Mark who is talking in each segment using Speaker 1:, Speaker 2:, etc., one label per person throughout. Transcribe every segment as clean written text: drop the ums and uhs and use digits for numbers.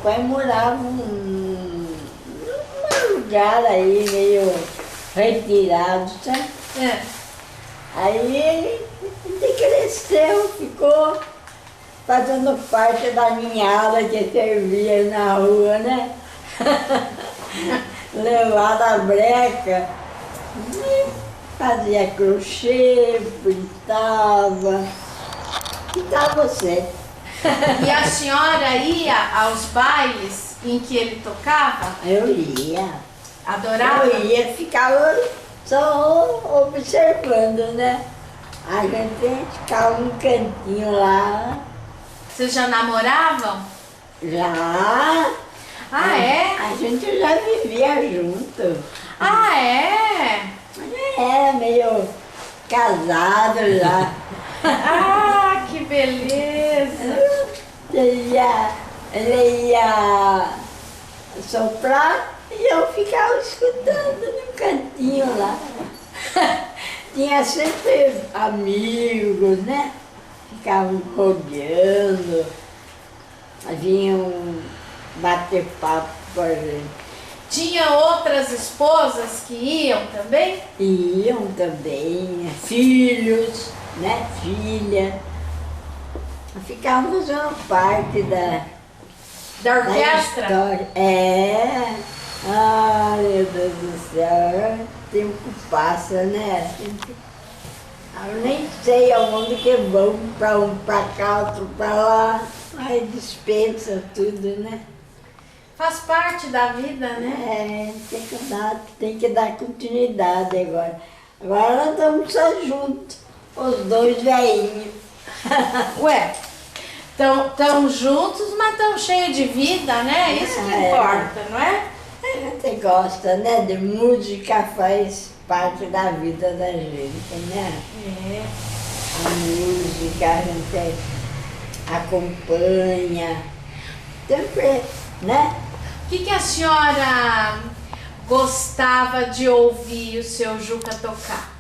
Speaker 1: pai morava num lugar aí meio retirado, sabe?
Speaker 2: É.
Speaker 1: Aí ele cresceu, ficou fazendo parte da ninhada que servia na rua, né? Levava a breca, e fazia crochê, pintava certo.
Speaker 2: E a senhora ia aos bailes em que ele tocava?
Speaker 1: Eu ia.
Speaker 2: Adorava?
Speaker 1: Eu ia, ficava só observando, né? A gente ficava num cantinho lá.
Speaker 2: Vocês já namoravam?
Speaker 1: Já.
Speaker 2: Ah, é?
Speaker 1: A gente já vivia junto.
Speaker 2: Ah, é?
Speaker 1: Já era meio casado já.
Speaker 2: Ah, que beleza!
Speaker 1: Ele ia soprar e eu ficava escutando no cantinho lá. Tinha sempre amigos, né? Ficavam rodeando, vinham bater papo com a gente.
Speaker 2: Tinha outras esposas que iam também?
Speaker 1: Iam também, filhos, né? Filha. Ficávamos fazendo parte da
Speaker 2: orquestra?
Speaker 1: História. É. Ai, meu Deus do céu. O tempo passa, né? Eu nem sei aonde que vão, para um para cá, outro para lá. Aí dispensa tudo, né?
Speaker 2: Faz parte da vida, né?
Speaker 1: É, tem que dar continuidade agora. Agora nós estamos só juntos, os dois velhinhos.
Speaker 2: Ué, estão juntos, mas estão cheios de vida, né? Isso que importa, não é?
Speaker 1: A gente gosta, né? De música, faz parte da vida da gente, né?
Speaker 2: É.
Speaker 1: A música a gente acompanha, sempre, né?
Speaker 2: O que a senhora gostava de ouvir o seu Juca tocar?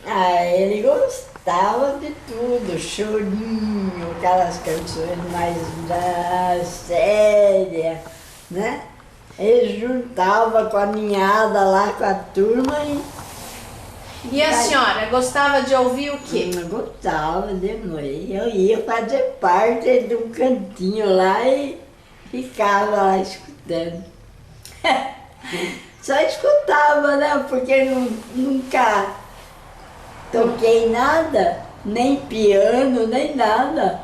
Speaker 1: Ah, ele gostava de tudo, chorinho, aquelas canções mais sérias, né? Ele juntava com a ninhada lá, com a turma
Speaker 2: E a senhora gostava de ouvir o quê?
Speaker 1: Eu gostava de noite. Eu ia fazer parte de um cantinho lá e ficava lá escutando. Só escutava, né? Porque nunca toquei nada, nem piano, nem nada.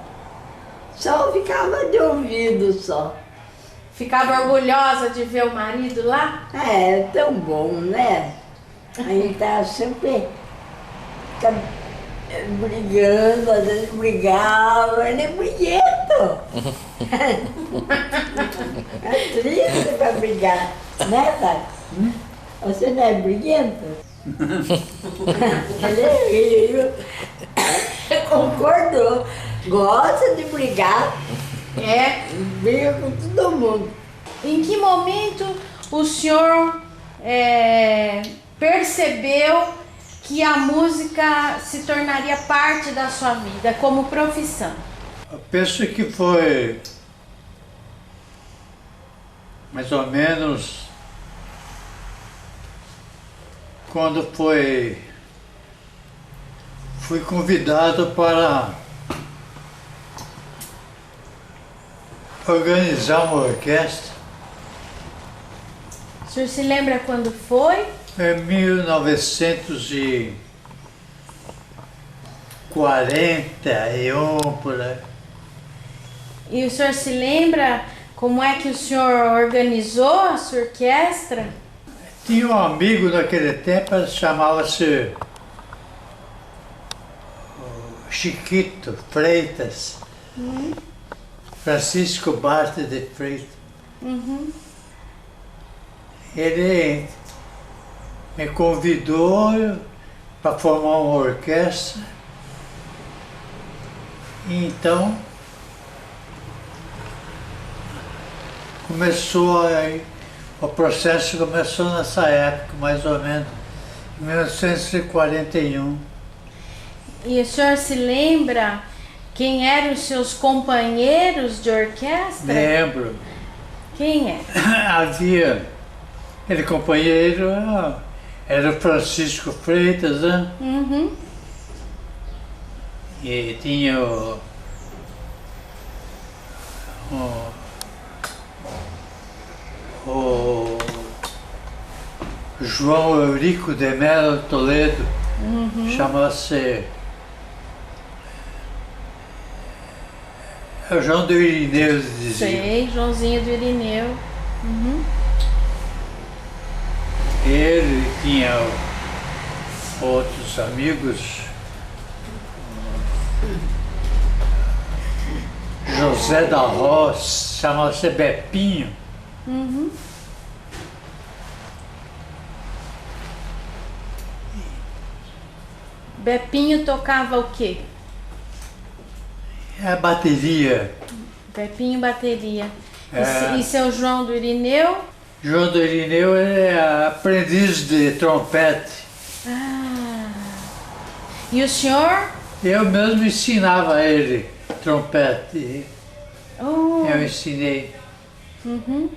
Speaker 1: Só ficava de ouvido só.
Speaker 2: Ficava orgulhosa de ver o marido lá?
Speaker 1: É tão bom, né? A gente tava sempre brigando, às vezes brigava, ele é briguento. É triste pra brigar, né, pai? Você não é briguento? Ele concordou, gosta de brigar, briga com todo mundo.
Speaker 2: Em que momento o senhor percebeu que a música se tornaria parte da sua vida como profissão?
Speaker 3: Eu penso que foi mais ou menos quando fui convidado para organizar uma orquestra.
Speaker 2: O senhor se lembra quando foi?
Speaker 3: Em 1941, por aí.
Speaker 2: E o senhor se lembra como é que o senhor organizou a sua orquestra?
Speaker 3: Tinha um amigo naquele tempo, ele chamava-se Chiquito Freitas, Francisco Barte de Freitas. Ele me convidou para formar uma orquestra. E então o processo começou nessa época, mais ou menos, em 1941.
Speaker 2: E o senhor se lembra Quem eram os seus companheiros de orquestra?
Speaker 3: Lembro.
Speaker 2: Quem é?
Speaker 3: Havia aquele companheiro, era o Francisco Freitas, né?
Speaker 2: Uhum.
Speaker 3: E tinha o João Eurico de Melo Toledo, chama-se. É o João do Irineu, eles diziam.
Speaker 2: Sei, Joãozinho do Irineu. Uhum.
Speaker 3: Ele tinha outros amigos, José da Roça, chamava-se Bepinho.
Speaker 2: Uhum. Bepinho tocava o quê?
Speaker 3: É a bateria.
Speaker 2: Pepinho bateria.
Speaker 3: É.
Speaker 2: E seu João do Irineu?
Speaker 3: João do Irineu é aprendiz de trompete.
Speaker 2: Ah. E o senhor?
Speaker 3: Eu mesmo ensinava ele trompete.
Speaker 2: Oh.
Speaker 3: Eu ensinei.
Speaker 2: Uhum.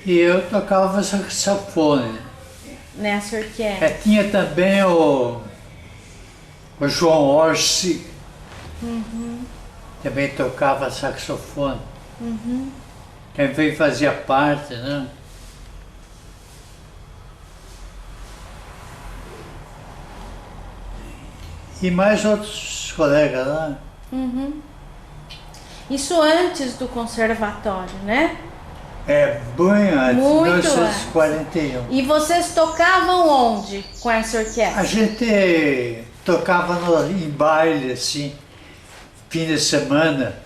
Speaker 3: E eu tocava saxofone.
Speaker 2: Nessa orquestra.
Speaker 3: Tinha também o João Orsi. Também tocava saxofone. Também fazia parte, né? E mais outros colegas lá.
Speaker 2: Uhum. Isso antes do conservatório, né?
Speaker 3: Bem antes,
Speaker 2: Muito
Speaker 3: 1941.
Speaker 2: E vocês tocavam onde com essa orquestra?
Speaker 3: A gente tocava em baile, assim, fim de semana,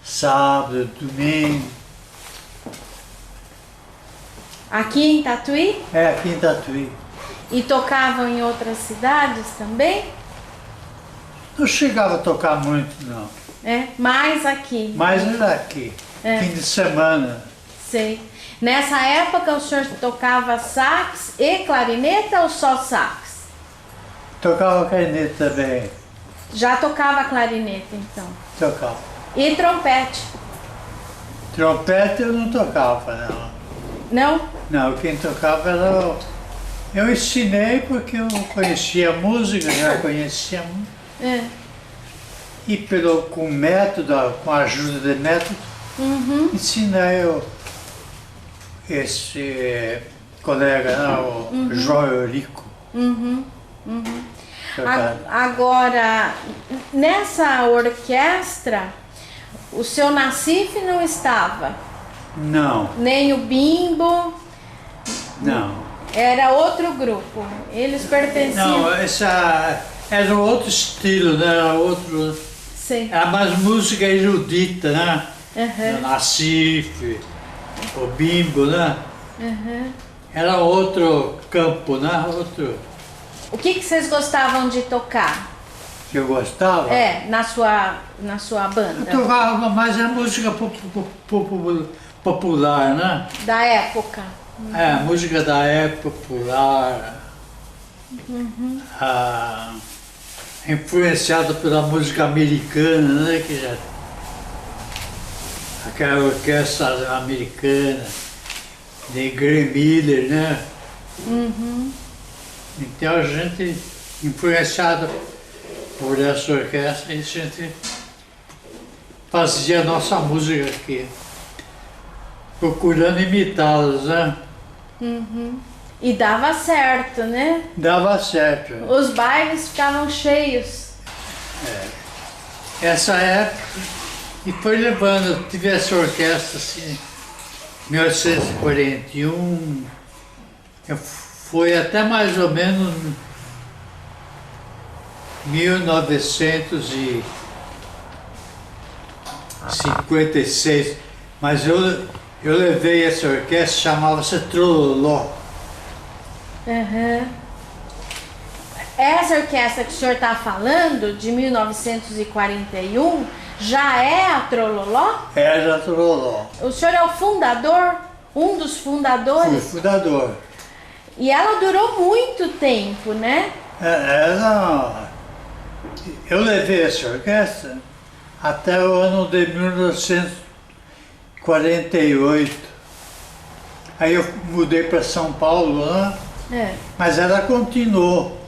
Speaker 3: sábado, domingo.
Speaker 2: Aqui em Tatuí?
Speaker 3: Aqui em Tatuí.
Speaker 2: E tocavam em outras cidades também?
Speaker 3: Não chegava a tocar muito, não.
Speaker 2: Mais aqui.
Speaker 3: Mas era aqui, fim de semana.
Speaker 2: Sei. Nessa época o senhor tocava sax e clarineta ou só sax?
Speaker 3: Tocava clarinete também.
Speaker 2: Já tocava clarineta então.
Speaker 3: Tocava.
Speaker 2: E trompete?
Speaker 3: Trompete eu não tocava, não.
Speaker 2: Não?
Speaker 3: Não, quem tocava era. Eu ensinei porque eu conhecia música, já conhecia música. E com método, com a ajuda de método, ensinei esse colega, o João Eurico.
Speaker 2: Agora, nessa orquestra, o seu Nacife não estava?
Speaker 3: Não,
Speaker 2: Nem o Bimbo?
Speaker 3: não.
Speaker 2: Era outro grupo. Eles pertenciam.
Speaker 3: Não, essa era outro estilo, né? Era outro.
Speaker 2: Sei.
Speaker 3: Era mais música erudita, né?
Speaker 2: Uhum.
Speaker 3: O Nacife, o Bimbo, né?
Speaker 2: Uhum.
Speaker 3: Era outro campo, né? Outro
Speaker 2: O que vocês gostavam de tocar?
Speaker 3: que eu gostava.
Speaker 2: Na sua banda?
Speaker 3: Eu tocava mais a música popular, né?
Speaker 2: Da época.
Speaker 3: Música da época popular. Influenciada pela música americana, né? Que já, aquela orquestra americana, de Glenn Miller, né? Então a gente, influenciado por essa orquestra, a gente fazia a nossa música aqui, procurando imitá-los, né?
Speaker 2: E dava certo, né?
Speaker 3: Dava certo.
Speaker 2: Os bailes ficavam cheios.
Speaker 3: Essa época, e foi levando, tive essa orquestra assim, 1941, foi até mais ou menos 1956, mas eu levei essa orquestra, chamava-se Trololó.
Speaker 2: Essa orquestra que o senhor está falando, de 1941, já é a Trololó?
Speaker 3: Era Trololó.
Speaker 2: O senhor é o fundador? Um dos fundadores?
Speaker 3: Fui fundador.
Speaker 2: E ela durou muito tempo, né?
Speaker 3: Eu levei essa orquestra até o ano de 1948. Aí eu mudei para São Paulo, né? Mas ela continuou.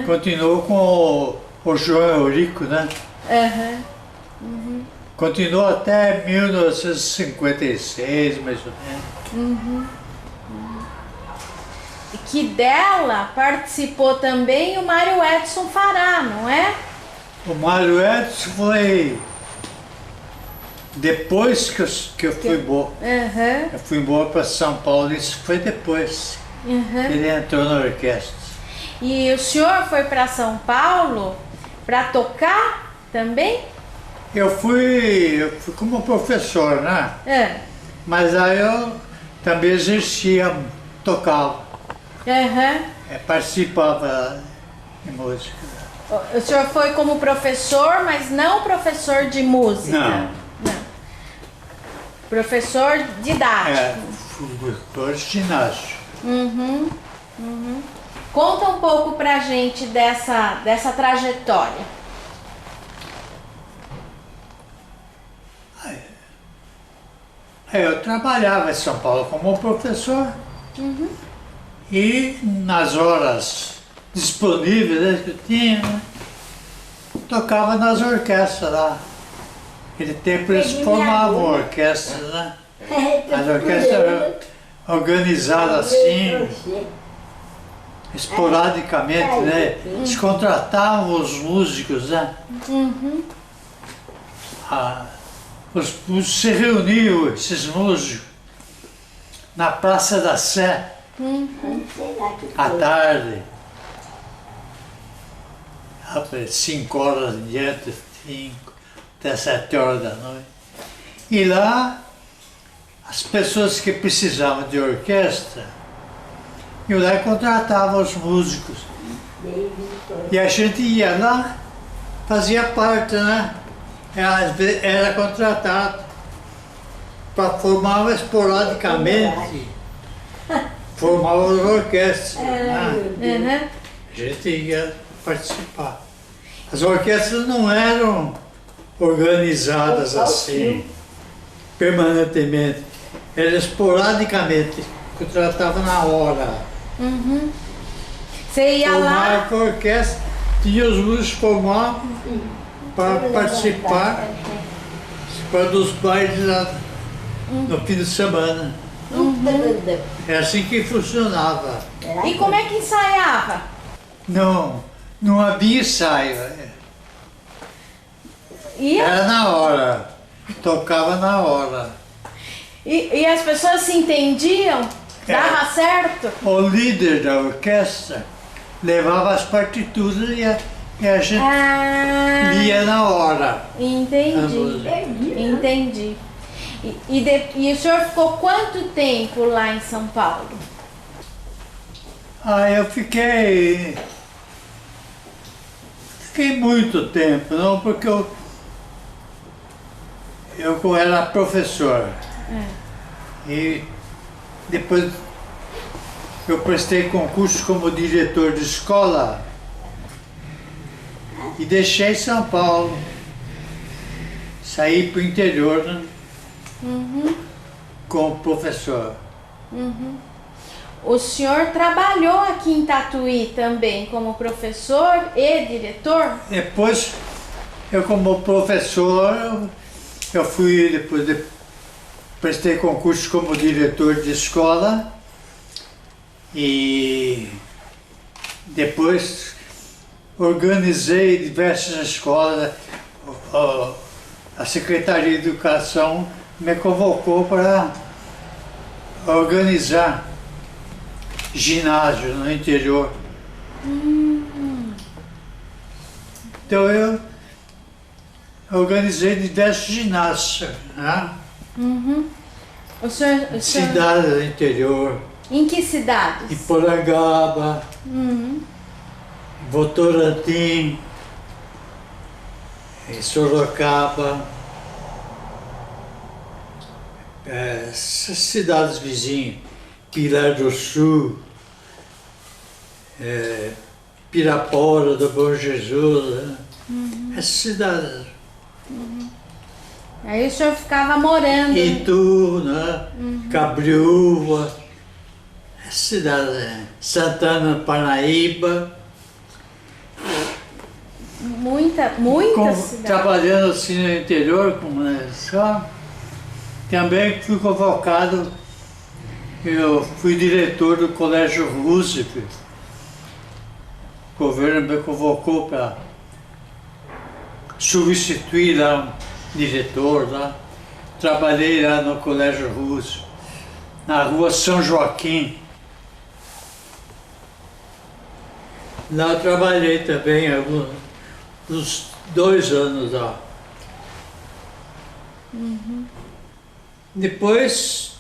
Speaker 3: Continuou com o João Eurico, né? Continuou até 1956, mais ou menos.
Speaker 2: Que dela participou também o Mário Edson Fará, não é?
Speaker 3: O Mário Edson foi depois que eu fui embora. Eu fui embora para São Paulo, isso foi depois. Ele entrou na orquestra.
Speaker 2: E o senhor foi para São Paulo para tocar também?
Speaker 3: Eu fui como professor, né? Mas aí eu também exercia, tocava. Participava de música.
Speaker 2: O senhor foi como professor, mas não professor de música?
Speaker 3: Não.
Speaker 2: Professor didático.
Speaker 3: Professor de ginásio.
Speaker 2: Conta um pouco pra gente dessa trajetória.
Speaker 3: Eu trabalhava em São Paulo como professor. E nas horas disponíveis, né, que eu tinha, né, tocava nas orquestras lá. Naquele tempo eles formavam orquestras, né? As orquestras organizadas assim, esporadicamente, né? Eles contratavam os músicos, né? Os músicos se reuniam, esses músicos, na Praça da Sé. À tarde, 5 horas em diante, 5 até 7 horas da noite. E lá, as pessoas que precisavam de orquestra, iam lá e contratavam os músicos. E a gente ia lá, fazia parte, né? Às vezes era contratado para formar esporadicamente. Formava as orquestras, né? A gente ia participar. As orquestras não eram organizadas assim, permanentemente. Era esporadicamente, contratava na hora.
Speaker 2: Você ia lá?
Speaker 3: Formava a orquestra, tinha os músicos formados para participar dos bailes lá no fim de semana. É assim que funcionava.
Speaker 2: E como é que ensaiava?
Speaker 3: Não havia ensaio. Era na hora. Tocava na hora.
Speaker 2: E as pessoas se entendiam? Dava certo?
Speaker 3: O líder da orquestra levava as partituras e a gente lia na hora.
Speaker 2: Entendi. E o senhor ficou quanto tempo lá em São Paulo?
Speaker 3: Eu fiquei muito tempo, não, porque eu era professor. E depois eu prestei concurso como diretor de escola e deixei São Paulo. Saí para o interior, né? Como professor.
Speaker 2: O senhor trabalhou aqui em Tatuí também como professor e diretor?
Speaker 3: Depois, eu como professor, eu fui, depois prestei concurso como diretor de escola e depois organizei diversas escolas. A Secretaria de Educação me convocou para organizar ginásio no interior. Então eu organizei diversos ginásios, né?
Speaker 2: O senhor...
Speaker 3: Cidades do interior.
Speaker 2: Em que cidades?
Speaker 3: Em Porangaba, Votorantim, em Sorocaba, essas cidades vizinhas, Pilar do Sul, Pirapora do Bom Jesus, essas cidades.
Speaker 2: Aí o senhor ficava morando.
Speaker 3: Itu, né? Cabriúva, cidade, Santana, Parnaíba.
Speaker 2: Muita cidade.
Speaker 3: Trabalhando assim no interior, como só. Também fui convocado, eu fui diretor do Colégio Roosevelt. O governo me convocou para substituir lá um diretor lá. Trabalhei lá no Colégio Roosevelt, na rua São Joaquim. Lá eu trabalhei também uns 2 anos lá. Depois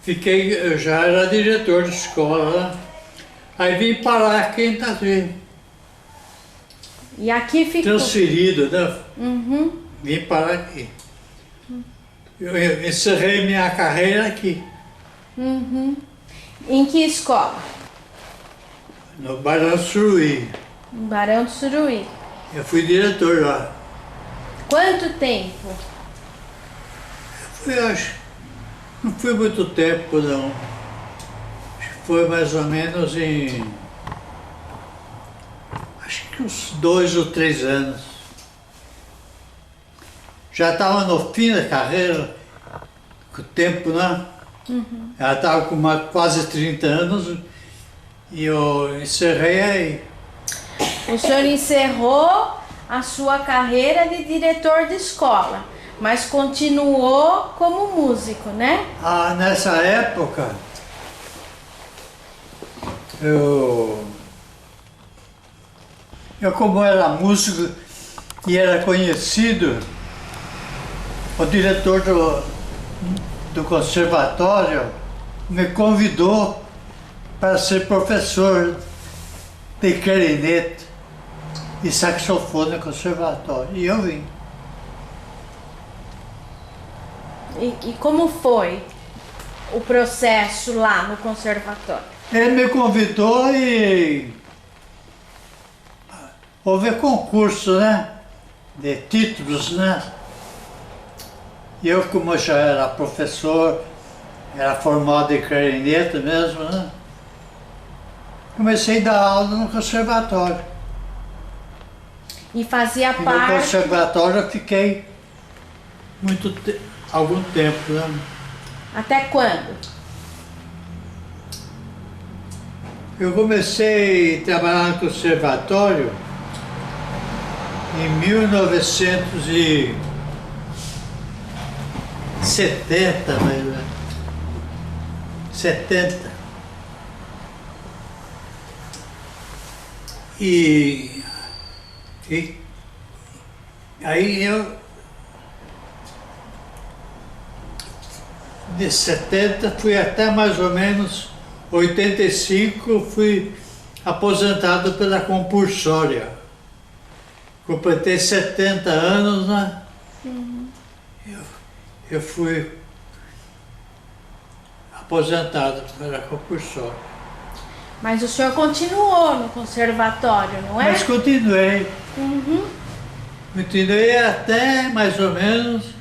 Speaker 3: eu já era diretor de escola, aí vim parar aqui em Tatuí.
Speaker 2: E aqui ficou.
Speaker 3: Transferido, né? Vim parar aqui. Eu encerrei minha carreira aqui,
Speaker 2: Em que escola?
Speaker 3: no Barão do Suruí.
Speaker 2: Em Barão do Suruí.
Speaker 3: Eu fui diretor lá.
Speaker 2: Quanto tempo?
Speaker 3: Não foi muito tempo, não. Acho que foi mais ou menos acho que uns 2 ou 3 anos. Já estava no fim da carreira, com o tempo, né? Ela estava com quase 30 anos e eu encerrei aí.
Speaker 2: O senhor encerrou a sua carreira de diretor de escola, mas continuou como músico, né?
Speaker 3: Nessa época, eu como era músico e era conhecido, o diretor do conservatório me convidou para ser professor de clarinete e saxofone no conservatório. E eu vim.
Speaker 2: E como foi o processo lá no conservatório?
Speaker 3: Ele me convidou e houve concurso, né? De títulos, né? E eu, como já era professor, era formado em clarinete mesmo, né? Comecei a dar aula no conservatório.
Speaker 2: E fazia
Speaker 3: E no
Speaker 2: parte.
Speaker 3: conservatório eu fiquei algum tempo, né?
Speaker 2: Até quando?
Speaker 3: Eu comecei a trabalhar no conservatório em 1970, mais ou menos. 70. E aí de 70 fui até mais ou menos 85, fui aposentado pela compulsória. Completei 70 anos, né? Eu fui aposentado pela compulsória.
Speaker 2: Mas o senhor continuou no conservatório, não é?
Speaker 3: Mas continuei. Continuei até mais ou menos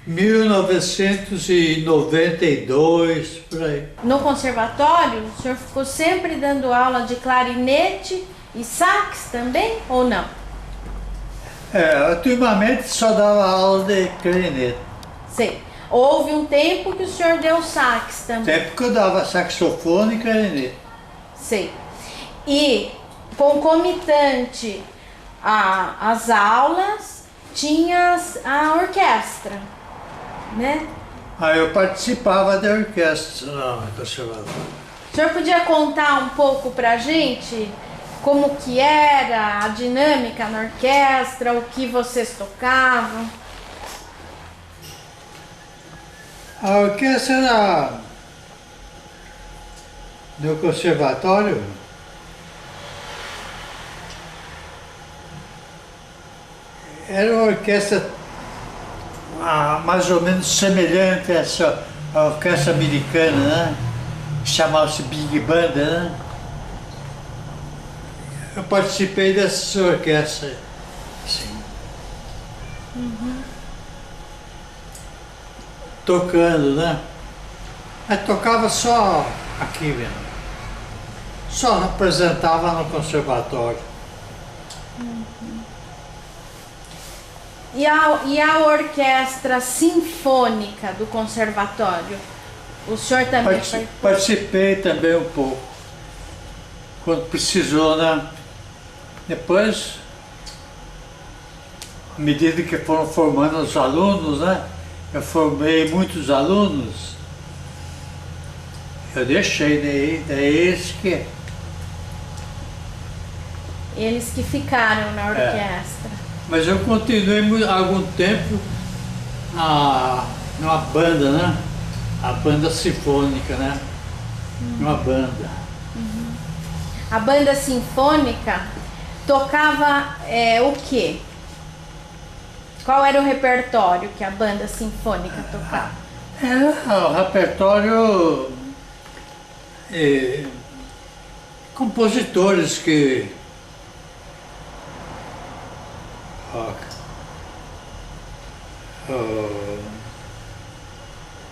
Speaker 3: 1992, por aí.
Speaker 2: No conservatório, o senhor ficou sempre dando aula de clarinete e sax também, ou não?
Speaker 3: Ultimamente só dava aula de clarinete.
Speaker 2: Sei. Houve um tempo que o senhor deu sax também.
Speaker 3: Tempo que eu dava saxofone e clarinete.
Speaker 2: Sei. E concomitante às aulas, tinha a orquestra, né?
Speaker 3: Aí eu participava da orquestra no conservatório.
Speaker 2: O senhor podia contar um pouco pra gente como que era a dinâmica na orquestra, o que vocês tocavam?
Speaker 3: A orquestra do conservatório era uma orquestra mais ou menos semelhante a essa a orquestra americana, né? Chamava-se Big Band, né? Eu participei dessas orquestras, sim. tocando, né? Mas tocava só aqui mesmo. Só apresentava no conservatório.
Speaker 2: E a orquestra sinfônica do conservatório? O senhor também
Speaker 3: Participei também um pouco. Quando precisou, né? Depois, à medida que foram formando os alunos, né? Eu formei muitos alunos. Eu deixei, daí
Speaker 2: eles que ficaram na orquestra.
Speaker 3: Mas eu continuei algum tempo numa banda, né? A banda sinfônica, né? Uma banda.
Speaker 2: A banda sinfônica tocava o quê? Qual era o repertório que a banda sinfônica tocava?
Speaker 3: Era o repertório compositores que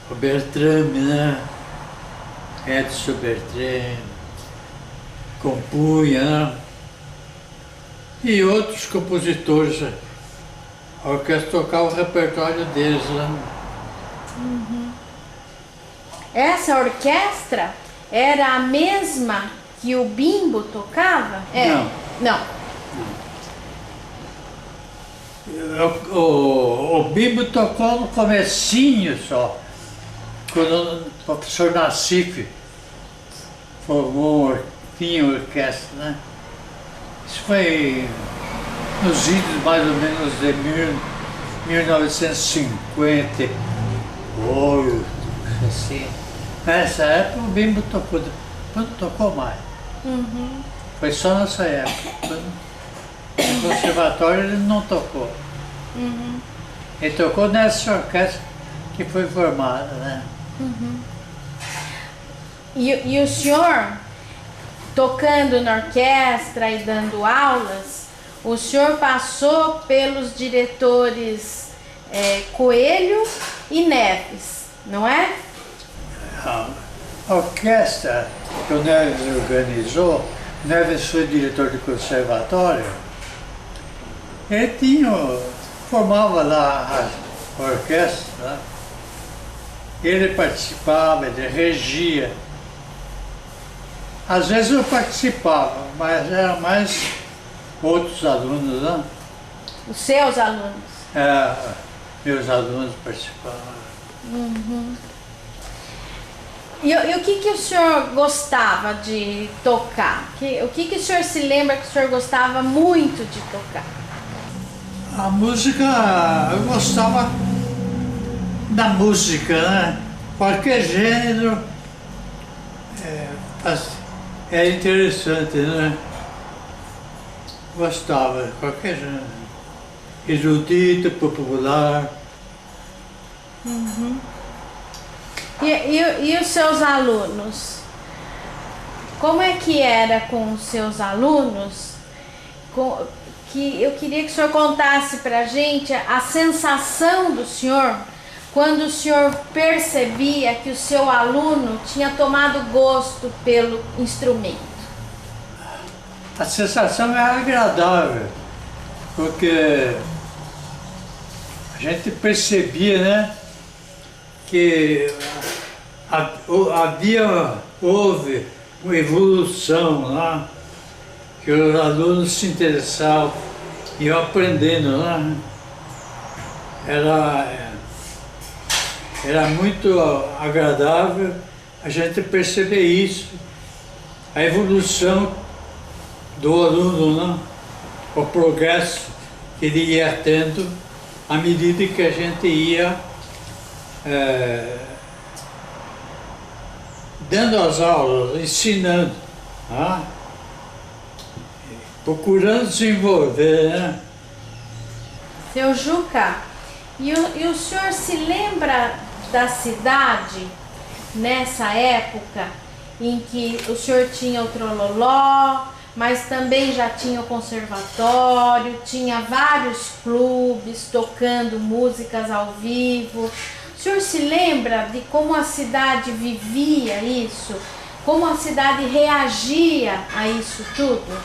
Speaker 3: o Bertrame, né? Edson Bertrame compunha, né? E outros compositores. A orquestra tocava o repertório deles, né?
Speaker 2: Essa orquestra era a mesma que o Bimbo tocava? Não.
Speaker 3: O Bimbo tocou no comecinho só, quando o professor Nassif formou tinha orquestra, né? Isso foi nos idos mais ou menos de 1958, assim. Nessa época o Bimbo tocou, depois não tocou mais. Foi só nessa época. No conservatório ele não tocou. Ele tocou nessa orquestra que foi formada, né?
Speaker 2: E o senhor, tocando na orquestra e dando aulas, o senhor passou pelos diretores Coelho e Neves, não é?
Speaker 3: A orquestra que o Neves organizou, o Neves foi diretor do conservatório, ele formava lá a orquestra, né? Ele participava, ele regia. Às vezes eu participava, mas eram mais outros alunos, né?
Speaker 2: Os seus alunos?
Speaker 3: Meus alunos participavam.
Speaker 2: E o que o senhor gostava de tocar? O que o senhor se lembra que o senhor gostava muito de tocar?
Speaker 3: A música, eu gostava da música, né? Qualquer gênero é interessante, né? Gostava de qualquer gênero. Erudito, popular.
Speaker 2: E os seus alunos? Como é que era com os seus alunos? Eu queria que o senhor contasse pra gente a sensação do senhor quando o senhor percebia que o seu aluno tinha tomado gosto pelo instrumento.
Speaker 3: A sensação era agradável, porque a gente percebia, né, que houve uma evolução lá, que os alunos se interessavam e iam aprendendo lá. Era muito agradável a gente perceber isso, a evolução do aluno, né? O progresso que ele ia tendo à medida que a gente ia dando as aulas, ensinando, né? Procurando desenvolver, né?
Speaker 2: Seu Juca, e o senhor se lembra da cidade nessa época em que o senhor tinha o trololó, mas também já tinha o conservatório, tinha vários clubes tocando músicas ao vivo. O senhor se lembra de como a cidade vivia isso? Como a cidade reagia a isso tudo?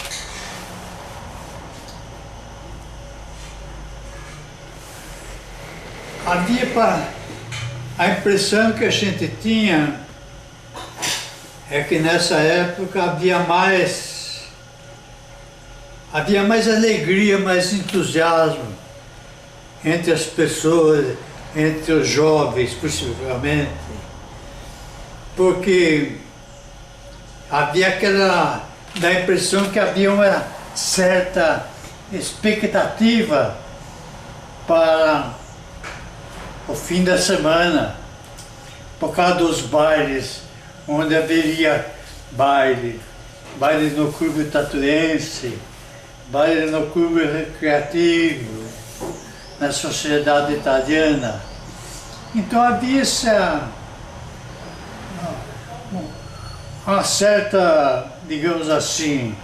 Speaker 3: Havia a impressão que a gente tinha é que nessa época havia mais alegria, mais entusiasmo entre as pessoas, entre os jovens, possivelmente, porque dá a impressão que havia uma certa expectativa para o fim da semana, por causa dos bailes, onde haveria baile no clube tatuense, baile no clube recreativo, na sociedade italiana. Então havia uma certa, digamos assim,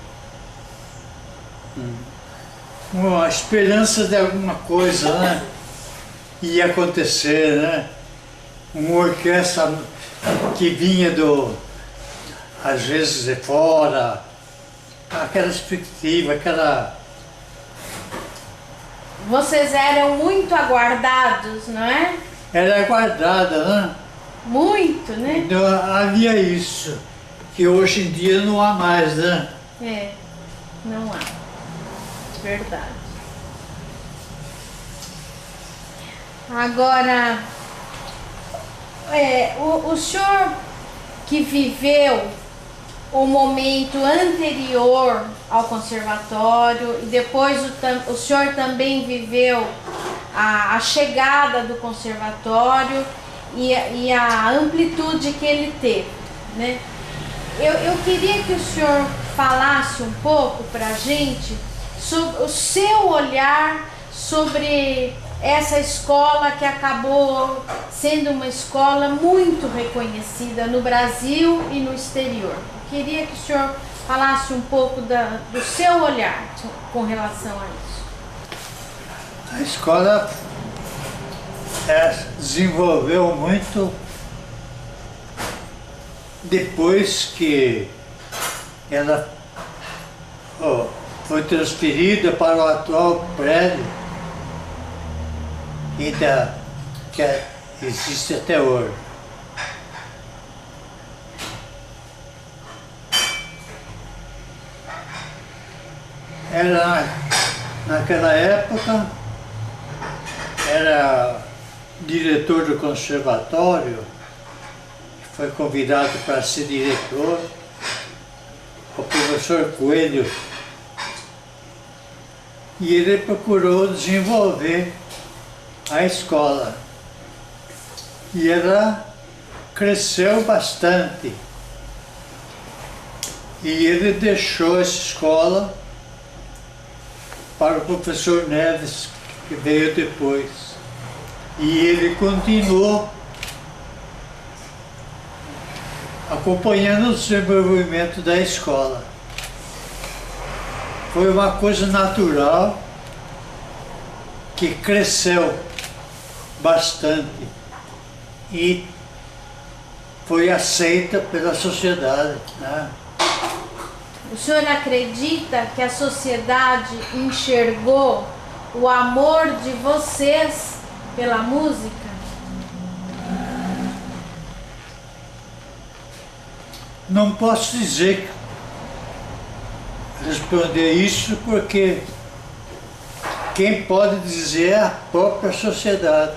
Speaker 3: uma esperança de alguma coisa, né? Ia acontecer, né? Uma orquestra que vinha às vezes de fora, aquela expectativa, aquela...
Speaker 2: Vocês eram muito aguardados, não é?
Speaker 3: Era aguardada, né?
Speaker 2: Muito, né?
Speaker 3: Então, havia isso, que hoje em dia não há mais, né?
Speaker 2: É, não há. Verdade. Agora, o senhor que viveu o momento anterior ao conservatório e depois o senhor também viveu a chegada do conservatório e a amplitude que ele teve, né? Eu queria que o senhor falasse um pouco para a gente sobre o seu olhar sobre essa escola que acabou sendo uma escola muito reconhecida no Brasil e no exterior. Eu queria que o senhor falasse um pouco do seu olhar com relação a isso.
Speaker 3: A escola desenvolveu muito depois que ela foi transferida para o atual prédio que existe até hoje. Naquela época, era diretor do conservatório, que foi convidado para ser diretor, o professor Coelho, e ele procurou desenvolver a escola. E ela cresceu bastante. E ele deixou essa escola para o professor Neves, que veio depois. E ele continuou acompanhando o desenvolvimento da escola. Foi uma coisa natural que cresceu bastante e foi aceita pela sociedade, né?
Speaker 2: O senhor acredita que a sociedade enxergou o amor de vocês pela música?
Speaker 3: Não posso responder isso, porque quem pode dizer é a própria sociedade.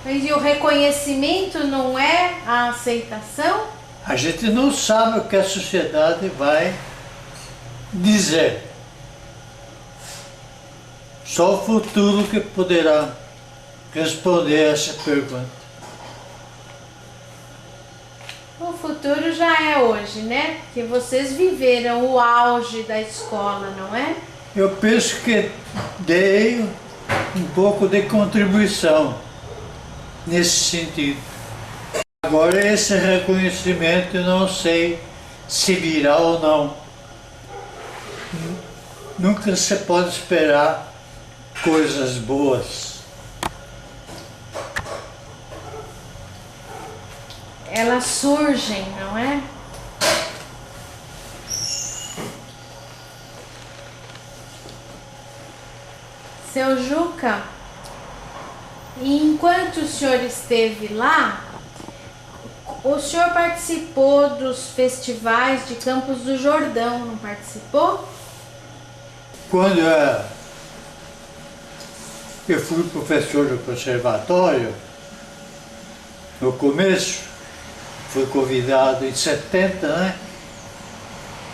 Speaker 2: Mas e o reconhecimento não é a aceitação?
Speaker 3: A gente não sabe o que a sociedade vai dizer. Só o futuro que poderá responder a essa pergunta.
Speaker 2: O futuro já é hoje, né? Que vocês viveram o auge da escola, não é?
Speaker 3: Eu penso que dei um pouco de contribuição nesse sentido. Agora esse reconhecimento eu não sei se virá ou não. nunca se pode esperar coisas boas.
Speaker 2: Elas surgem, não é? Seu Juca, enquanto o senhor esteve lá, o senhor participou dos festivais de Campos do Jordão, não participou?
Speaker 3: Quando eu fui professor do conservatório, no começo, fui convidado em 70, né?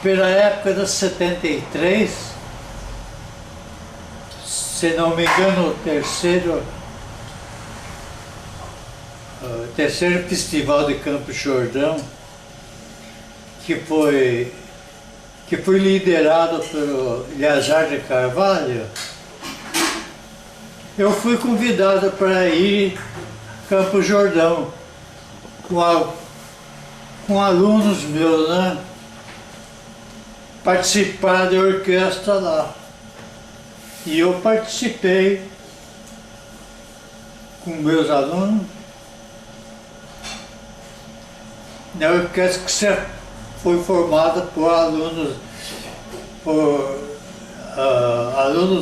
Speaker 3: Pela época de 73, se não me engano, o terceiro festival de Campos do Jordão, que foi liderado pelo Eleazar de Carvalho, eu fui convidado para ir a Campos do Jordão com alunos meus, né? Participar da orquestra lá. E eu participei com meus alunos na orquestra que foi formada por alunos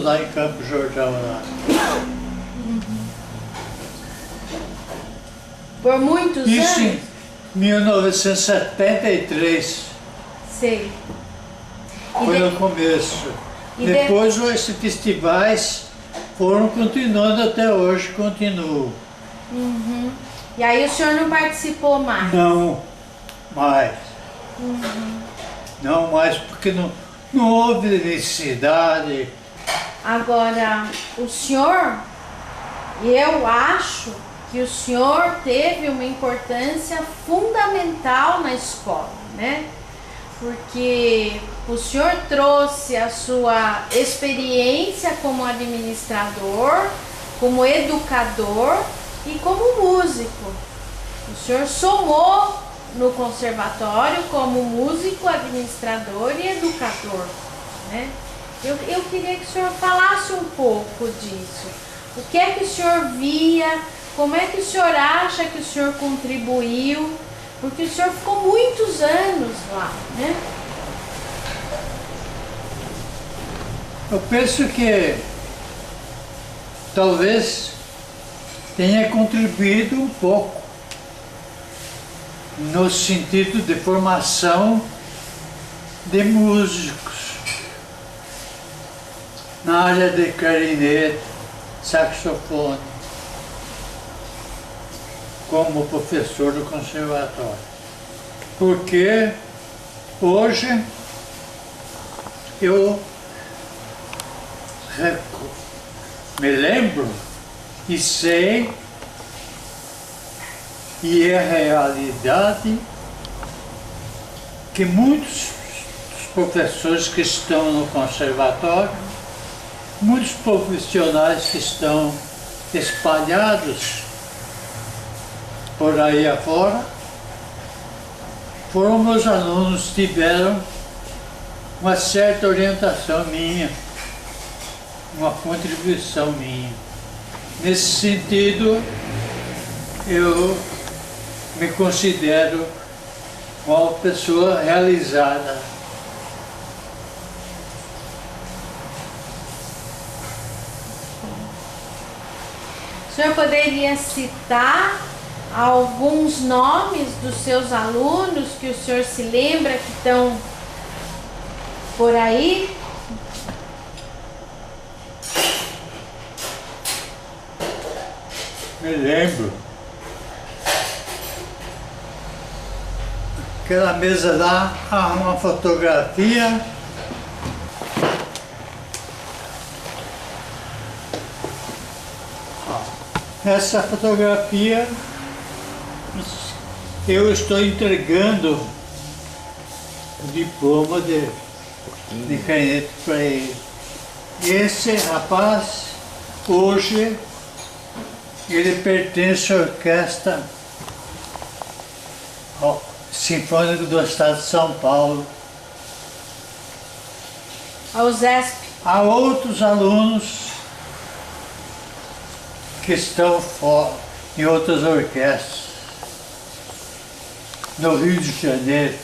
Speaker 3: lá em Campos do Jordão. Lá.
Speaker 2: Por muitos
Speaker 3: Isso
Speaker 2: anos?
Speaker 3: em 1973.
Speaker 2: Sei.
Speaker 3: Foi no começo. Depois esses festivais foram continuando até hoje, continuam.
Speaker 2: Uhum. E aí o senhor não participou mais?
Speaker 3: Não mais. Não mais, porque não houve necessidade.
Speaker 2: Agora, o senhor, eu acho que o senhor teve uma importância fundamental na escola, né? Porque o senhor trouxe a sua experiência como administrador, como educador e como músico. O senhor somou no conservatório como músico, administrador e educador, né? Eu queria que o senhor falasse um pouco disso. O que é que o senhor via? Como é que o senhor acha que o senhor contribuiu? Porque o senhor ficou muitos anos lá, né?
Speaker 3: Eu penso que talvez tenha contribuído um pouco no sentido de formação de músicos na área de clarinete, saxofone, como professor do conservatório. Porque hoje eu me lembro e sei, e é realidade, que muitos dos professores que estão no conservatório, muitos profissionais que estão espalhados por aí afora, foram meus alunos, tiveram uma certa orientação minha, uma contribuição minha. Nesse sentido, eu me considero uma pessoa realizada.
Speaker 2: O senhor poderia citar alguns nomes dos seus alunos que o senhor se lembra que estão por aí?
Speaker 3: Me lembro. Aquela mesa lá, há uma fotografia. Essa fotografia eu estou entregando o diploma de caneta para ele. Esse rapaz, hoje, ele pertence à Orquestra Sinfônica do Estado de São Paulo.
Speaker 2: A USESP.
Speaker 3: Há outros alunos que estão em outras orquestras. No Rio de Janeiro,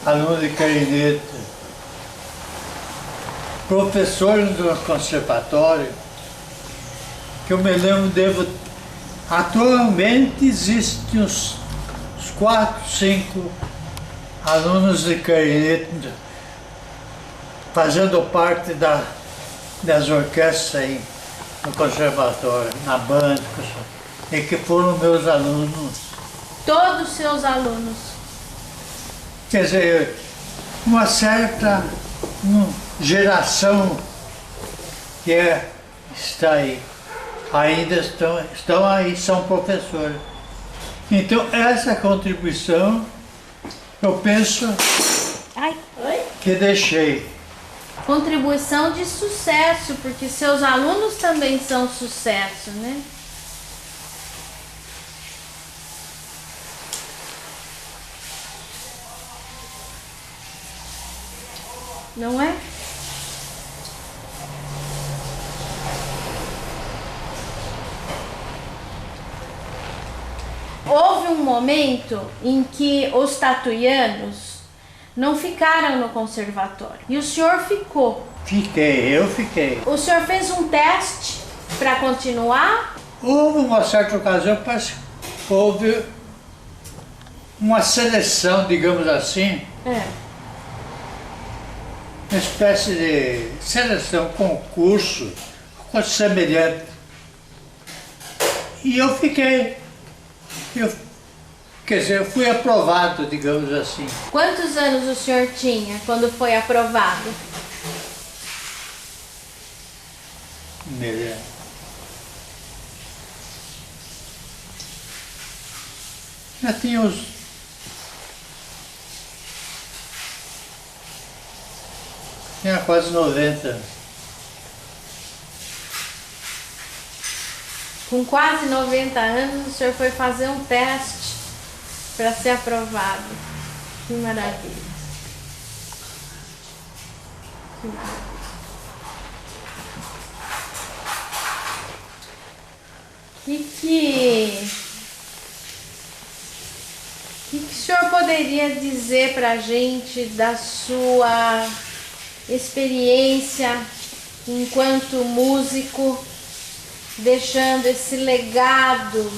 Speaker 3: aluno de clarinete, professores do conservatório, que eu me lembro, atualmente existem uns 4, 5 alunos de clarinete fazendo parte das orquestras aí no conservatório, na banda, e que foram meus alunos.
Speaker 2: Todos seus alunos.
Speaker 3: Quer dizer, uma certa geração que está aí, ainda estão aí, são professores. Então essa contribuição eu penso que deixei.
Speaker 2: Contribuição de sucesso, porque seus alunos também são sucesso, né? Não é? Houve um momento em que os tatuianos não ficaram no conservatório e o senhor ficou.
Speaker 3: Eu fiquei.
Speaker 2: O senhor fez um teste para continuar?
Speaker 3: Houve uma certa ocasião, parece que houve uma seleção, digamos assim, uma espécie de seleção, concurso, coisa semelhante. E eu fiquei. Quer dizer, eu fui aprovado, digamos assim.
Speaker 2: Quantos anos o senhor tinha quando foi aprovado?
Speaker 3: Me lembro. Já tinha uns... Tinha quase 90.
Speaker 2: Com quase 90 anos, o senhor foi fazer um teste para ser aprovado. Que maravilha. Que maravilha. O que o senhor poderia dizer para a gente da sua experiência enquanto músico, deixando esse legado?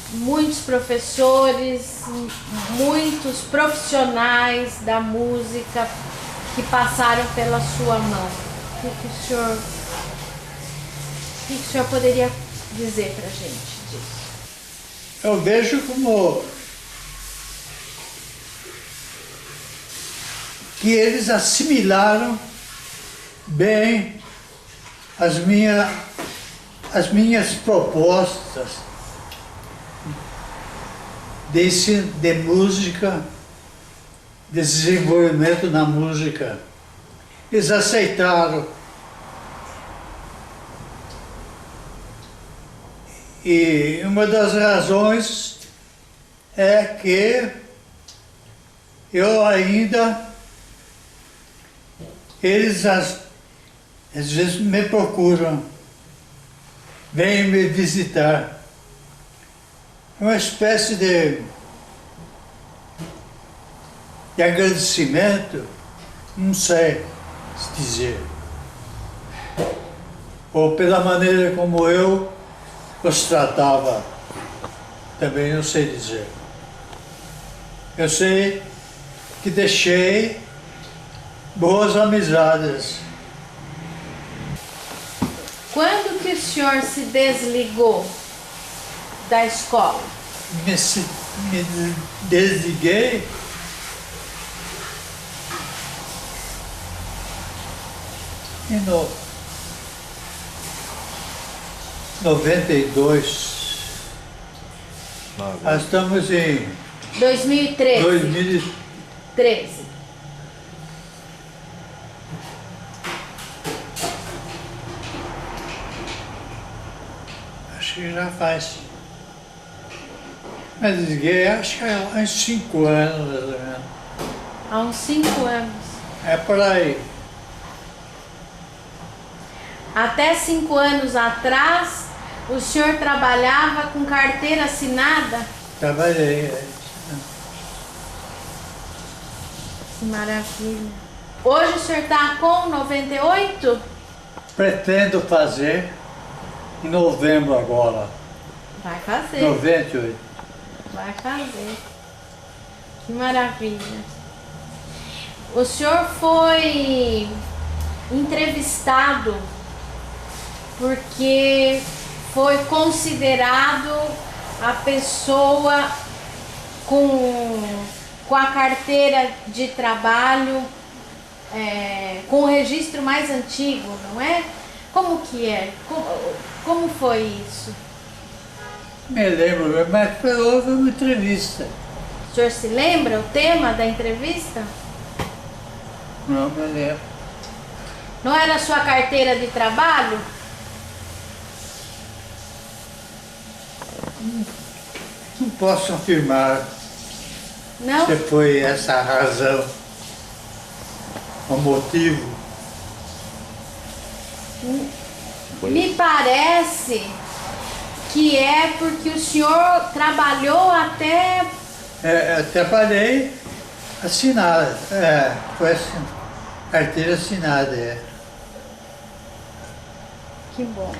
Speaker 2: Muitos professores, muitos profissionais da música que passaram pela sua mão. O que o senhor poderia dizer para a gente disso?
Speaker 3: Eu vejo como que eles assimilaram bem as minhas propostas de música, de desenvolvimento na música. Eles aceitaram. E uma das razões é que eu ainda, eles às vezes me procuram, vêm me visitar. É uma espécie de agradecimento, não sei se dizer. Ou pela maneira como eu os tratava, também não sei dizer. Eu sei que deixei boas amizades.
Speaker 2: Quando que o senhor se desligou da escola?
Speaker 3: Me desliguei em 92. Nós estamos em
Speaker 2: 2013.
Speaker 3: 2013. Acho que já faz. Mas desliguei, acho que há uns 5 anos, mais ou menos.
Speaker 2: Há uns 5 anos.
Speaker 3: É por aí.
Speaker 2: Até 5 anos atrás, o senhor trabalhava com carteira assinada?
Speaker 3: Trabalhei.
Speaker 2: Que maravilha. Hoje o senhor está com 98?
Speaker 3: Pretendo fazer em novembro agora.
Speaker 2: Vai fazer.
Speaker 3: 98.
Speaker 2: Vai fazer. Que maravilha. O senhor foi entrevistado porque foi considerado a pessoa com a carteira de trabalho com o registro mais antigo, não é? Como que é? Como foi isso?
Speaker 3: Me lembro, mas houve uma entrevista.
Speaker 2: O senhor se lembra o tema da entrevista?
Speaker 3: Não me lembro.
Speaker 2: Não era a sua carteira de trabalho?
Speaker 3: Não posso afirmar
Speaker 2: Não?
Speaker 3: se foi essa a razão, o motivo.
Speaker 2: Me parece que é porque o senhor trabalhou até...
Speaker 3: Eu trabalhei assinada, foi carteira assinada.
Speaker 2: Que bom.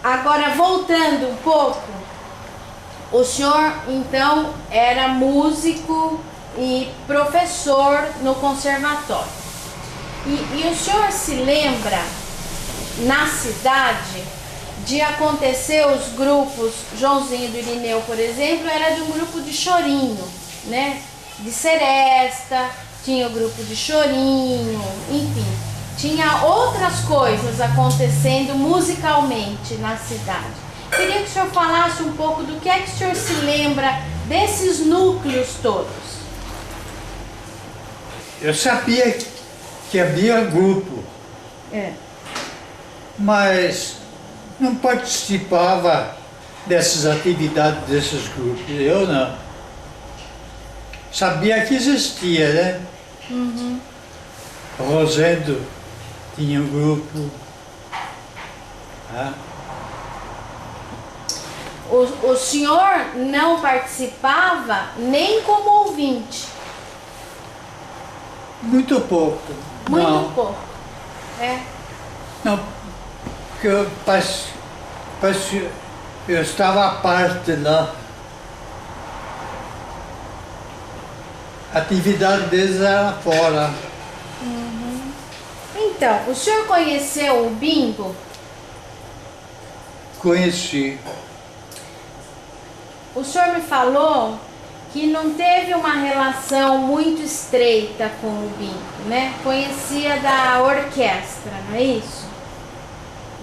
Speaker 2: Agora, voltando um pouco, o senhor, então, era músico e professor no conservatório. E o senhor se lembra, na cidade, de acontecer os grupos, Joãozinho do Irineu, por exemplo, era de um grupo de chorinho, né? De seresta, tinha o grupo de chorinho, enfim. Tinha outras coisas acontecendo musicalmente na cidade. Queria que o senhor falasse um pouco do que é que o senhor se lembra desses núcleos todos.
Speaker 3: Eu sabia que havia grupo, mas não participava dessas atividades desses grupos. Eu não. Sabia que existia, né?
Speaker 2: Uhum.
Speaker 3: O Rosendo tinha um grupo.
Speaker 2: O senhor não participava nem como ouvinte?
Speaker 3: Muito pouco.
Speaker 2: Muito
Speaker 3: Não.
Speaker 2: pouco.
Speaker 3: Não, porque eu estava à parte lá. A atividade deles era fora.
Speaker 2: Então, o senhor conheceu o bingo?
Speaker 3: Conheci.
Speaker 2: O senhor me falou que não teve uma relação muito estreita com o bingo, né? Conhecia da orquestra, não é isso?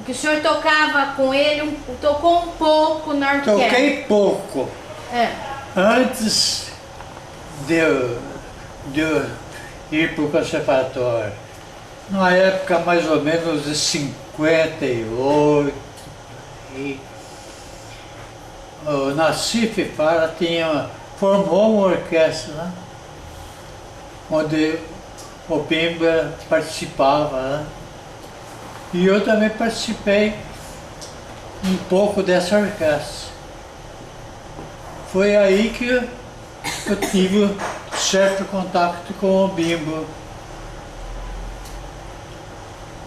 Speaker 2: Que o senhor tocava com ele, tocou um pouco na orquestra.
Speaker 3: Toquei pouco. Antes de eu ir para o conservatório. Na época mais ou menos de 58. O Nassif Fara formou uma orquestra, né? Onde o Bimba participava, né? E eu também participei um pouco dessa orquestra. Foi aí que eu tive certo contato com o Bimbo.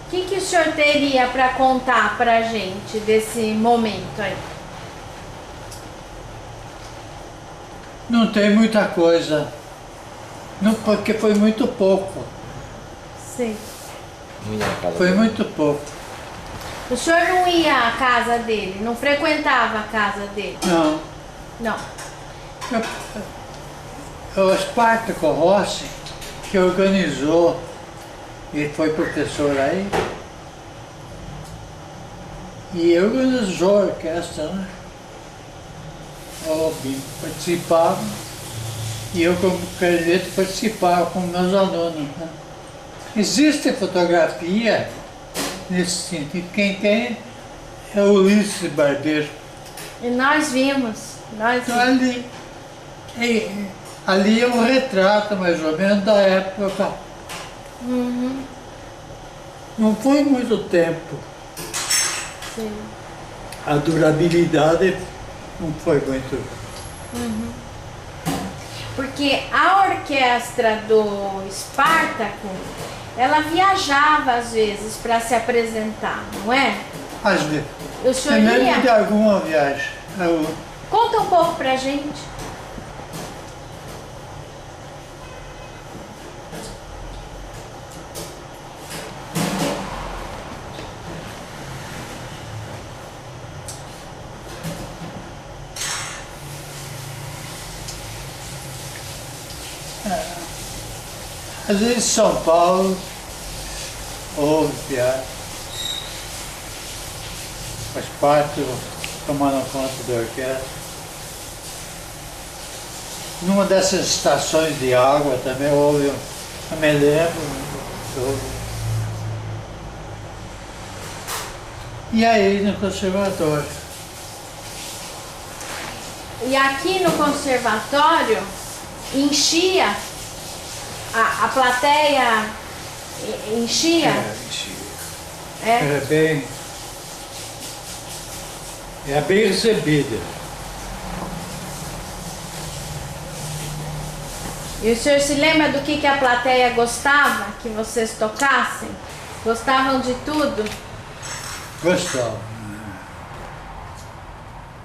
Speaker 2: O que o senhor teria para contar para a gente desse momento aí?
Speaker 3: Não tem muita coisa, não, porque foi muito pouco.
Speaker 2: Sim.
Speaker 3: Foi muito pouco.
Speaker 2: O senhor não ia à casa dele, não frequentava a casa dele?
Speaker 3: Não.
Speaker 2: Não.
Speaker 3: O Espartaco Rossi, que organizou, ele foi professor aí, e organizou a orquestra, né? O Bimbo participava, e eu como candidato participava com meus alunos, né? Existe fotografia nesse sentido, quem tem é o Ulisses Barbeiro.
Speaker 2: E nós vimos.
Speaker 3: Então, ali, Ali é um retrato, mais ou menos, da época.
Speaker 2: Uhum.
Speaker 3: Não foi muito tempo.
Speaker 2: Sim.
Speaker 3: A durabilidade não foi muito.
Speaker 2: Porque a orquestra do Espartaco, ela viajava às vezes para se apresentar, não é?
Speaker 3: Às vezes.
Speaker 2: O senhor
Speaker 3: Eu lembro de
Speaker 2: ia?
Speaker 3: alguma viagem.
Speaker 2: Conta um pouco pra gente.
Speaker 3: Às vezes em São Paulo houve viagem. Faz parte tomando conta da orquestra. Numa dessas estações de água também houve, eu me lembro, houve. E aí no conservatório.
Speaker 2: E aqui no conservatório enchia a plateia enchia. É.
Speaker 3: Era bem recebida.
Speaker 2: E o senhor se lembra do que a plateia gostava que vocês tocassem? Gostavam de tudo?
Speaker 3: Gostava.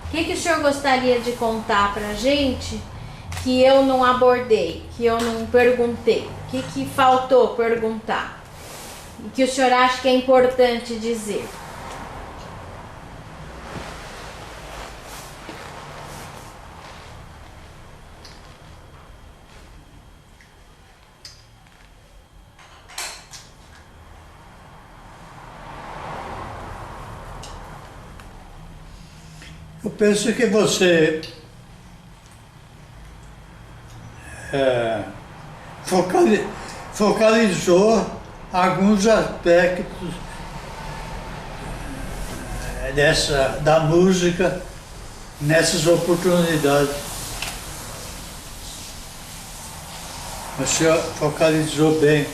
Speaker 2: O que o senhor gostaria de contar pra gente que eu não abordei, que eu não perguntei? O que faltou perguntar? E que o senhor acha que é importante dizer?
Speaker 3: Eu penso que você focalizou alguns aspectos da música nessas oportunidades. Você focalizou bem.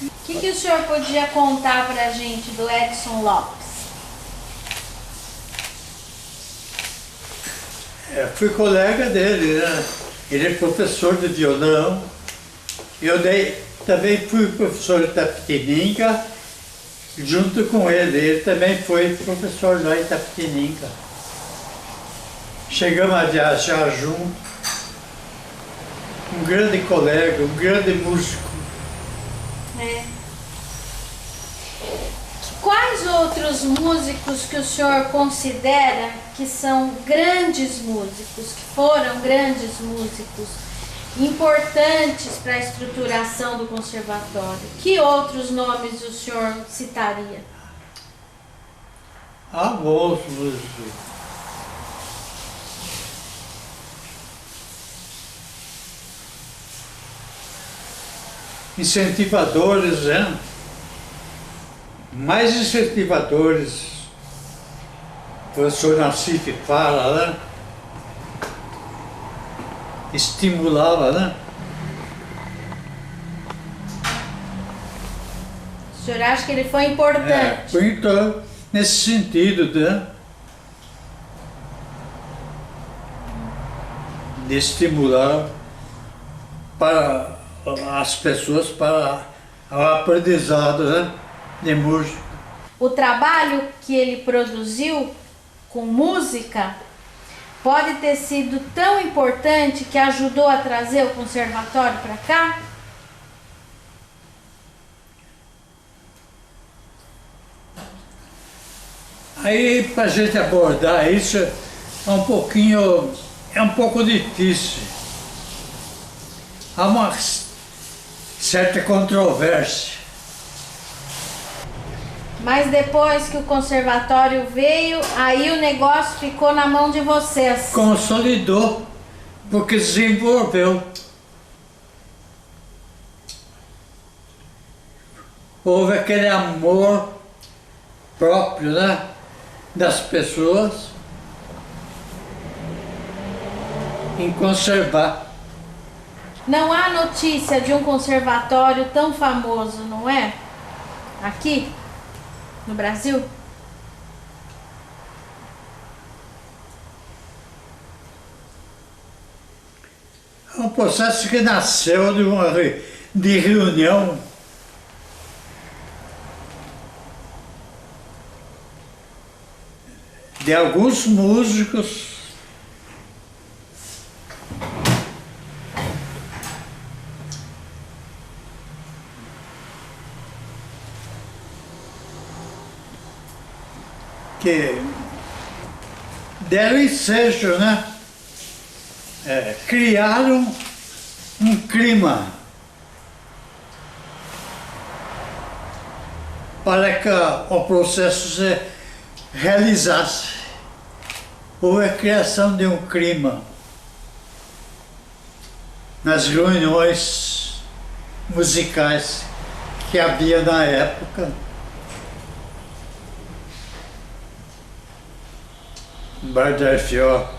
Speaker 2: O que o senhor podia contar pra gente do Edson Lopes?
Speaker 3: Fui colega dele, né? Ele é professor de violão. Também fui professor de Itapetininga, junto com ele. Ele também foi professor lá em Itapetininga. Chegamos a viajar junto. Um grande colega, um grande músico.
Speaker 2: Quais outros músicos que o senhor considera que são grandes músicos, que foram grandes músicos, importantes para a estruturação do conservatório? Que outros nomes o senhor citaria?
Speaker 3: Há bons músicos. Incentivadores, né? Mais incentivadores. O professor Nassif fala, né? Estimulava, né?
Speaker 2: O senhor acha que ele foi importante?
Speaker 3: Foi então, nesse sentido, né? De estimular para as pessoas para o aprendizado, né? De música.
Speaker 2: O trabalho que ele produziu com música pode ter sido tão importante que ajudou a trazer o conservatório para cá?
Speaker 3: Aí, para a gente abordar isso, é um pouco difícil. Há uma certa controvérsia.
Speaker 2: Mas depois que o conservatório veio, aí o negócio ficou na mão de vocês.
Speaker 3: Consolidou, porque desenvolveu. Houve aquele amor próprio, né, das pessoas em conservar.
Speaker 2: Não há notícia de um conservatório tão famoso, não é? Aqui, no Brasil?
Speaker 3: É um processo que nasceu de reunião de alguns músicos que deram ensejo, né? Criaram um clima para que o processo se realizasse. Houve a criação de um clima nas reuniões musicais que havia na época. Bardelfió.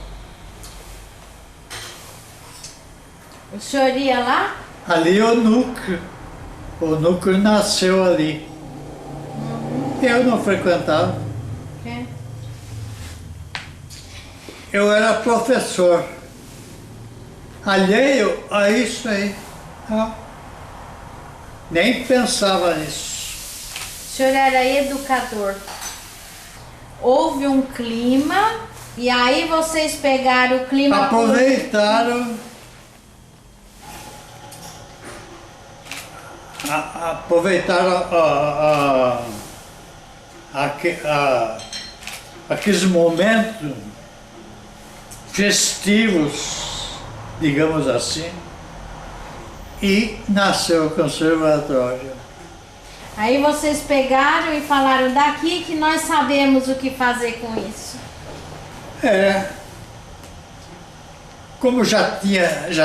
Speaker 2: O senhor ia lá?
Speaker 3: Ali é o núcleo nasceu ali. Eu não frequentava.
Speaker 2: É.
Speaker 3: Eu era professor, alheio a isso aí. Nem pensava nisso.
Speaker 2: O senhor era educador. Houve um clima e aí vocês pegaram o clima...
Speaker 3: Aproveitaram aqueles momentos festivos, digamos assim, e nasceu o conservatório.
Speaker 2: Aí vocês pegaram e falaram, daqui que nós sabemos o que fazer com isso.
Speaker 3: Como já tinha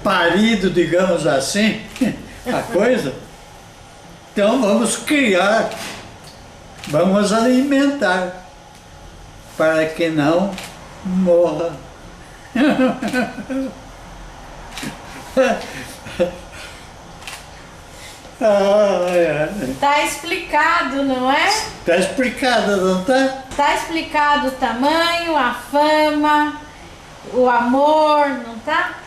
Speaker 3: parido, digamos assim, a coisa, então vamos criar, vamos alimentar, para que não morra.
Speaker 2: Tá explicado, não é?
Speaker 3: Tá explicado, não tá?
Speaker 2: Tá explicado o tamanho, a fama, o amor, não tá?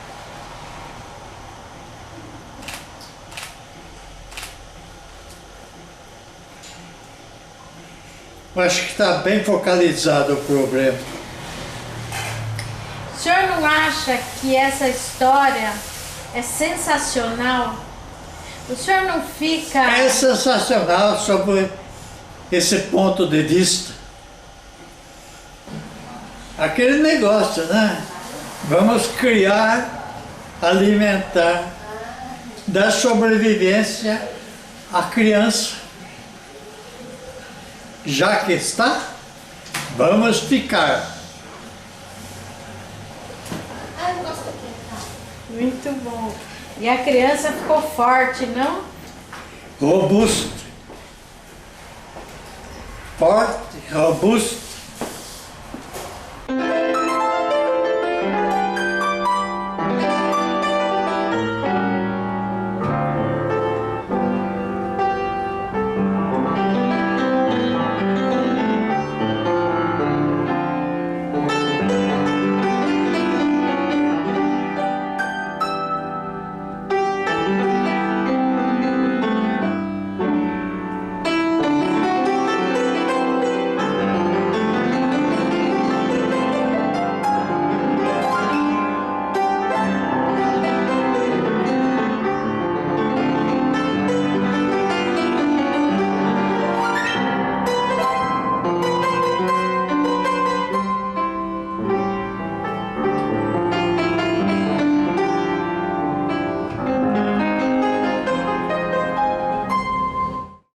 Speaker 3: Eu acho que está bem focalizado o problema.
Speaker 2: O senhor não acha que essa história é sensacional? O senhor não fica...
Speaker 3: É sensacional sobre esse ponto de vista. Aquele negócio, né? Vamos criar, alimentar, dar sobrevivência à criança. Já que está, vamos ficar.
Speaker 2: Muito bom. E a criança ficou forte, não?
Speaker 3: Robusto. Forte, robusto.